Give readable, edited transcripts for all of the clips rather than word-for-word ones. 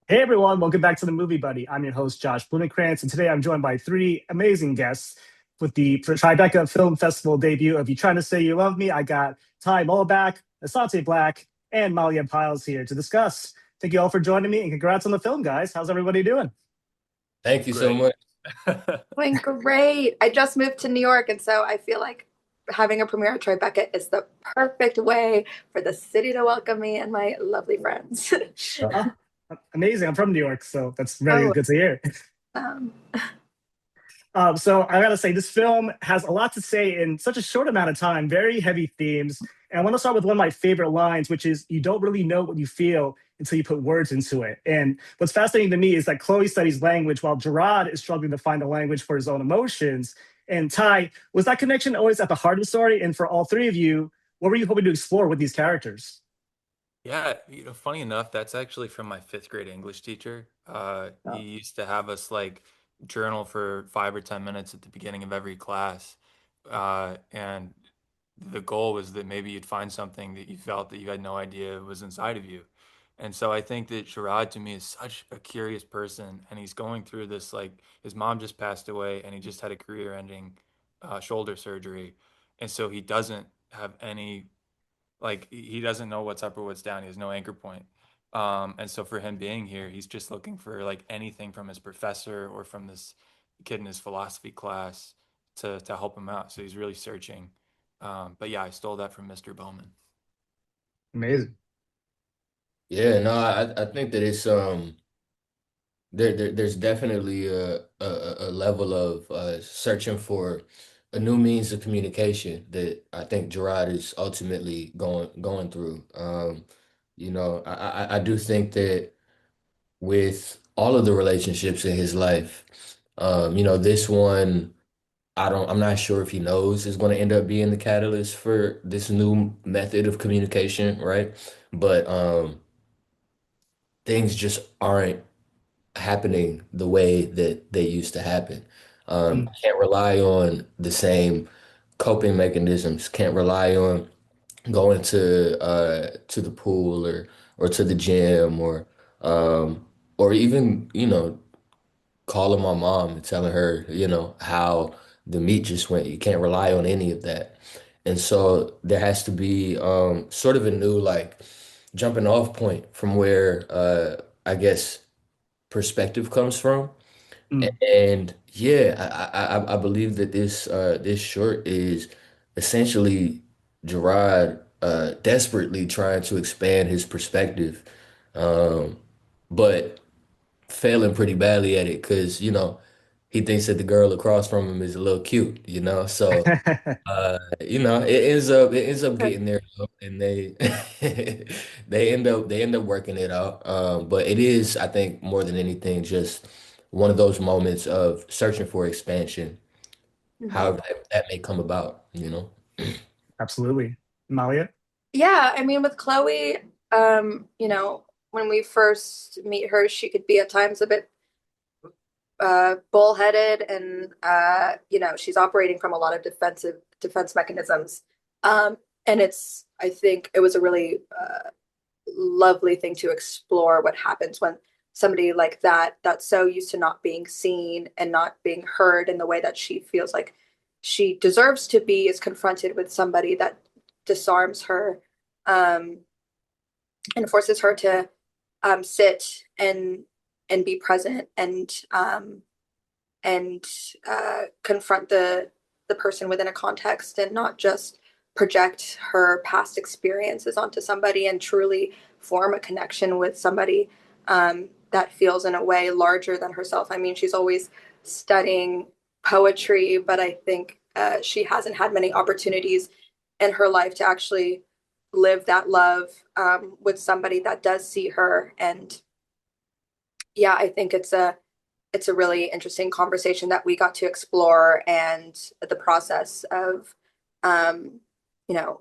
Hey everyone, welcome back to the Movie Buddy. I'm your host Josh Blumenkrantz, and today I'm joined by three amazing guests with the Tribeca Film Festival debut of "You Trying to Say You Love Me." I got Ty Molbak, Asante Blackk, and Malia Pyles here to discuss. Thank you all for joining me, and congrats on the film, guys. How's everybody doing? Thank you so Great. much. Doing great. I just moved to New York, and so I feel like having a premiere at Tribeca is the perfect way for the city to welcome me and my lovely friends. Oh, amazing! I'm from New York, so that's very Oh, good to hear. um, So I gotta say, this film has a lot to say in such a short amount of time. Very heavy themes, and I want to start with one of my favorite lines, which is, "You don't really know what you feel until you put words into it." And what's fascinating to me is that Chloe studies language while Jerrod is struggling to find a language for his own emotions. And Ty, was that connection always at the heart of the story? And for all three of you, what were you hoping to explore with these characters? Yeah, funny enough, that's actually from my fifth grade English teacher. He Oh, used to have us like journal for 5 or 10 minutes at the beginning of every class. And the goal was that maybe you'd find something that you felt that you had no idea was inside of you. And so I think that Sherrod to me is such a curious person, and he's going through this like his mom just passed away, and he just had a career-ending shoulder surgery, and so he doesn't have any like he doesn't know what's up or what's down. He has no anchor point. And so for him being here, he's just looking for like anything from his professor or from this kid in his philosophy class to help him out. So he's really searching. But yeah, I stole that from Mr. Bowman. amazing. Yeah, no, I think that it's there's definitely a level of searching for a new means of communication that I think Gerard is ultimately going through. I do think that with all of the relationships in his life, this one I'm not sure if he knows is going to end up being the catalyst for this new method of communication, right? But things just aren't happening the way that they used to happen. Mm, Can't rely on the same coping mechanisms. Can't rely on going to the pool or to the gym or even, calling my mom and telling her, how the meet just went. You can't rely on any of that. And so there has to be sort of a new like jumping off point from where I guess perspective comes from. mm. And yeah, I believe that this short is essentially Gerard desperately trying to expand his perspective, um, but failing pretty badly at it because he thinks that the girl across from him is a little cute. So it ends up getting there though, and they they end up working it out. But it is, I think, more than anything, just one of those moments of searching for expansion, mhm. however that may come about. Absolutely. Malia? Yeah, I mean, with Chloe, when we first meet her, she could be at times a bit bullheaded, and she's operating from a lot of defense mechanisms. And I think it was a really lovely thing to explore what happens when somebody like that, that's so used to not being seen and not being heard in the way that she feels like she deserves to be, is confronted with somebody that disarms her, um, and forces her to sit and be present and confront the person within a context, and not just project her past experiences onto somebody, and truly form a connection with somebody that feels in a way larger than herself. I mean, she's always studying poetry, but I think she hasn't had many opportunities in her life to actually live that love with somebody that does see her. And yeah, I think it's a really interesting conversation that we got to explore, and the process of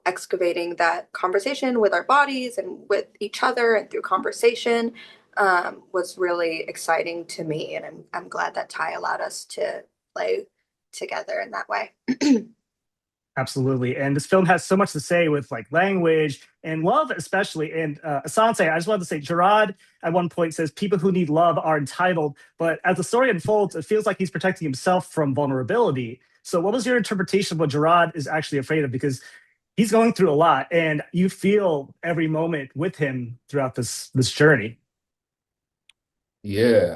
excavating that conversation with our bodies and with each other and through conversation was really exciting to me, and I'm glad that Ty allowed us to play together in that way. Absolutely. And this film has so much to say with like language and love, especially. And Asante, I just wanted to say, Jerrod at one point says, people who need love are entitled. But as the story unfolds, it feels like he's protecting himself from vulnerability. So, what was your interpretation of what Jerrod is actually afraid of? Because he's going through a lot, and you feel every moment with him throughout this journey. Yeah,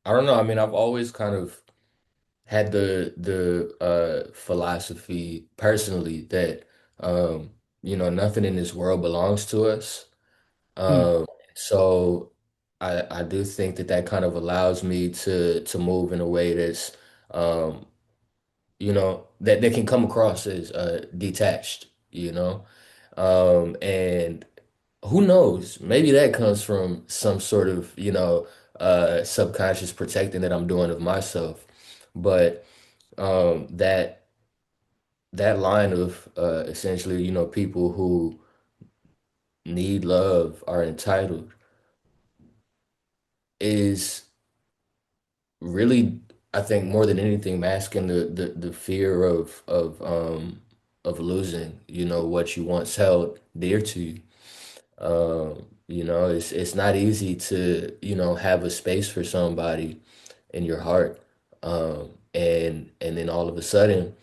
I don't know. I mean, I've always kind of had the philosophy personally that nothing in this world belongs to us. Mm, Um, so I do think that that kind of allows me to move in a way that's um, that can come across as detached, and who knows? Maybe that comes from some sort of, subconscious protecting that I'm doing of myself. But that line of essentially, people who need love are entitled is really, I think, more than anything, masking the fear of losing, what you once held dear to you. It's not easy to, have a space for somebody in your heart. And then all of a sudden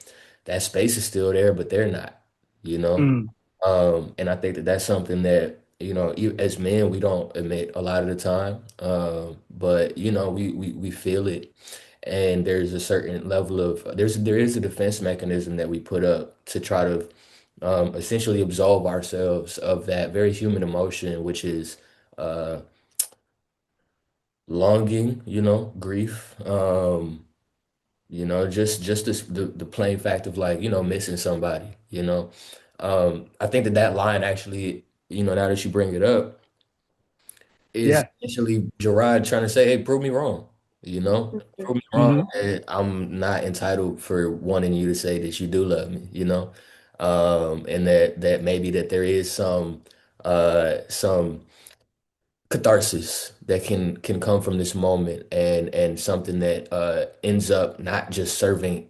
that space is still there, but they're not, you know? mm, And I think that that's something that, as men, we don't admit a lot of the time. But we feel it. And there's a certain level of there is a defense mechanism that we put up to try to essentially absolve ourselves of that very human emotion, which is uh, longing, grief, just the plain fact of like, missing somebody, I think that that line actually, now that you bring it up, is yeah. essentially Jerrod trying to say, hey, prove me wrong, Mhm. prove me wrong Hmm. that I'm not entitled for wanting you to say that you do love me, and that maybe that there is some catharsis that can come from this moment and something that ends up not just serving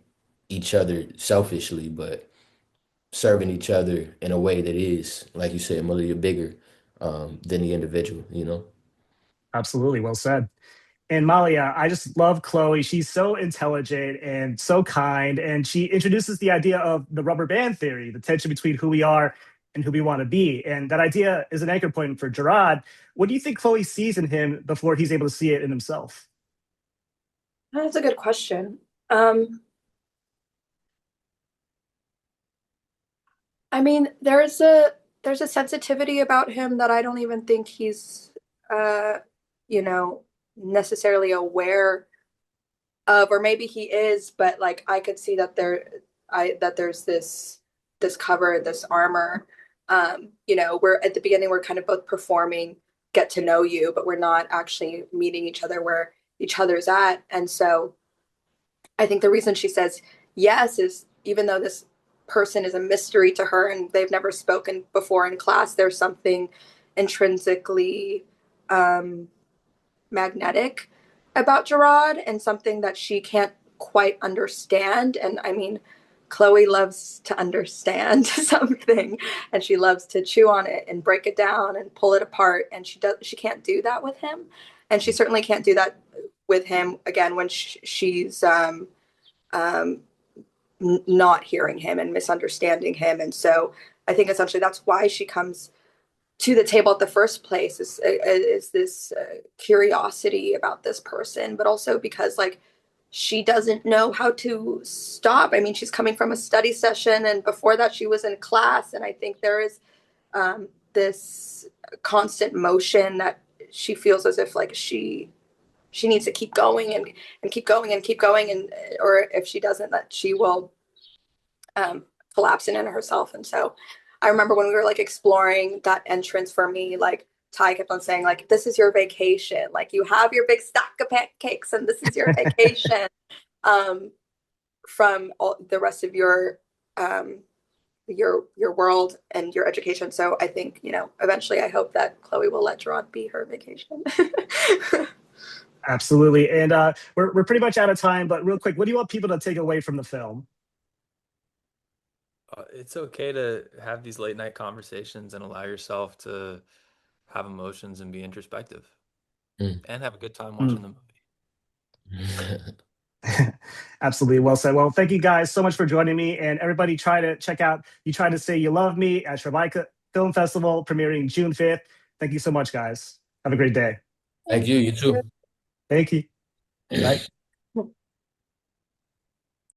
each other selfishly, but serving each other in a way that is, like you said, Malia, bigger than the individual, Absolutely. Well said. And Malia, I just love Chloe. She's so intelligent and so kind. And she introduces the idea of the rubber band theory, the tension between who we are and who we want to be. And that idea is an anchor point for Jerrod. What do you think Chloe sees in him before he's able to see it in himself? That's a good question. Um, I mean, there's a sensitivity about him that I don't even think he's uh, you know, necessarily aware of, or maybe he is, but like I could see that there's this cover, this armor. We're at the beginning, we're kind of both performing get to know you, but we're not actually meeting each other where each other's at. And so I think the reason she says yes is even though this person is a mystery to her and they've never spoken before in class, there's something intrinsically um, magnetic about Jerrod and something that she can't quite understand. And I mean, Chloe loves to understand something and she loves to chew on it and break it down and pull it apart. And she can't do that with him. And she certainly can't do that with him again when she's um, not hearing him and misunderstanding him. And so I think essentially that's why she comes to the table at the first place is this curiosity about this person, but also because like she doesn't know how to stop. I mean, she's coming from a study session, and before that, she was in class. And I think there is this constant motion that she feels as if like she needs to keep going and keep going and keep going, and or if she doesn't, that she will um, collapsing into herself. And so I remember when we were like exploring that entrance for me, like Ty kept on saying, like, this is your vacation. Like you have your big stack of pancakes and this is your vacation um, from all the rest of um, your world and your education. So I think, eventually I hope that Chloe will let Jerrod be her vacation. Absolutely. And we're pretty much out of time, but real quick, what do you want people to take away from the film? It's okay to have these late night conversations and allow yourself to have emotions and be introspective Mm. and have a good time Mm. watching the movie. Absolutely. Well said. Well, thank you guys so much for joining me. And everybody try to check out You Try to Say You Love Me at Tribeca Film Festival, premiering June 5th. Thank you so much, guys. Have a great day. Thank you. You too. Thank you. Bye.